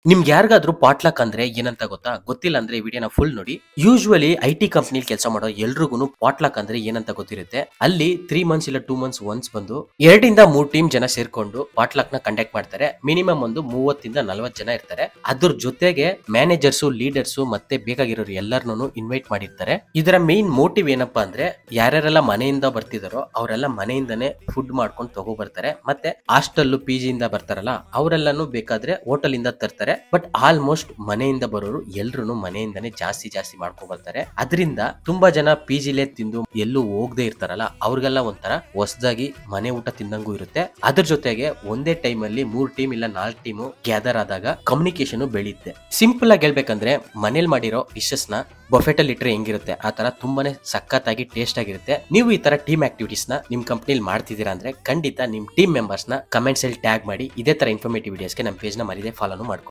ನಿಮ್ಗೆ ಯಾರಿಗಾದ್ರೂ ಪಾಟ್ಲಕ್ ಅಂದ್ರೆ ಏನಂತ ಗೊತ್ತಾ? ಗೊತ್ತಿಲ್ಲ ಅಂದ್ರೆ ಈ ವಿಡಿಯೋನ ಫುಲ್ ನೋಡಿ. ಯೂಶುವಲಿ ಐಟಿ ಕಂಪನಿ ಕೆಲಸ ಮಾಡೋ ಎಲ್ರಿಗೂ ಪಾಟ್ಲಕ್ ಅಂದ್ರೆ ಏನಂತ ಗೊತ್ತಿರುತ್ತೆ. ಅಲ್ಲಿ 3 ಮಂತ್ಸ್ ಇಲ್ಲ 2 ಮಂತ್ಸ್ ಒನ್ಸ್ ಬಂದು 2 ಇಂದ 3 ಟೀಮ್ ಜನ ಸೇರ್ಕೊಂಡು ಪಾಟ್ಲಕ್ ನ ಕಂಡಕ್ಟ್ ಮಾಡ್ತಾರೆ. ಮಿನಿಮಮ್ ಒಂದು 30 ಇಂದ 40 ಜನ ಇರ್ತಾರೆ. ಅದ್ರ ಜೊತೆಗೆ ಮ್ಯಾನೇಜರ್ಸ್, ಲೀಡರ್ಸ್ ಮತ್ತೆ ಬೇಕಾಗಿರೋರು ಎಲ್ಲರನ್ನೂ ಇನ್ವೈಟ್ ಮಾಡಿರ್ತಾರೆ. ಇದರ ಮೇನ್ ಮೋಟಿವ್ ಏನಪ್ಪಾ ಅಂದ್ರೆ ಯಾರ್ಯಾರೆಲ್ಲ ಮನೆಯಿಂದ ಬರ್ತಿದಾರೋ ಅವರೆಲ್ಲ ಮನೆಯಿಂದನೇ ಫುಡ್ ಮಾಡ್ಕೊಂಡು ತಗೋ ಬರ್ತಾರೆ. ಮತ್ತೆ ಹಾಸ್ಟೆಲ್ ಪಿ.ಜಿ ಇಂದ ಬರ್ತಾರಲ್ಲ ಅವರೆಲ್ಲಾನು ಬೇಕಾದ್ರೆ ಹೋಟೆಲ್ ಇಂದ ತರ್ತಾರೆ. ಬಟ್ ಆಲ್ಮೋಸ್ಟ್ ಮನೆಯಿಂದ ಬರೋರು ಎಲ್ರು ಮನೆಯಿಂದಾನೇ ಜಾಸ್ತಿ ಮಾಡ್ಕೊಂಡ್ ಬರ್ತಾರೆ. ಅದರಿಂದ ತುಂಬಾ ಜನ ಪಿ.ಜಿಲೇ ತಿಂದು ಎಲ್ಲೂ ಹೋಗದೆ ಇರ್ತಾರಲ್ಲ ಅವ್ರಿಗೆಲ್ಲ ಒಂಥರ ಹೊಸದಾಗಿ ಮನೆ ಊಟ ತಿಂದಂಗೂ ಇರುತ್ತೆ. ಅದ್ರ ಜೊತೆಗೆ ಒಂದೇ ಟೈಮ್ ಅಲ್ಲಿ 3 ಟೀಮ್ ಇಲ್ಲ 4 ಟೀಮ್ ಗ್ಯಾದರ್ ಆದಾಗ ಕಮ್ಯುನಿಕೇಶನ್ ಬೆಳೆಯುತ್ತೆ. ಸಿಂಪಲ್ ಆಗಿ ಹೇಳ್ಬೇಕಂದ್ರೆ ಮನೇಲಿ ಮಾಡಿರೋ ಡಿಶಸ್ ನ ಬಫೆಟ್ ಅಲ್ಲಿ ಇಟ್ರೆ ಹೆಂಗಿರುತ್ತೆ ಆ ತರ ತುಂಬಾನೇ ಸಖತ್ತಾಗಿ ಟೇಸ್ಟ್ ಆಗಿರುತ್ತೆ. ನೀವು ಈ ತರ ಟೀಮ್ ಆಕ್ಟಿವಿಟೀಸ್ ನ ನಿಮ್ ಕಂಪನಿಲಿ ಮಾಡ್ತಿದ್ದೀರಾ ಅಂದ್ರೆ ಖಂಡಿತ ನಿಮ್ ಟೀಮ್ ಮೆಂಬರ್ಸ್ ನ ಕಮೆಂಟ್ಸ್ ಅಲ್ಲಿ ಟ್ಯಾಗ್ ಮಾಡಿ. ಇದೇ ತರ ಇನ್ಫಾರ್ಮೇಟಿವ್ ವಿಡಿಯೋಸ್ಗೆ ನಮ್ಮ ಪೇಜ್ ನ ಮರಿದೆ ಫಾಲೋ ಮಾಡ್ಕೊಳ್ಳಿ.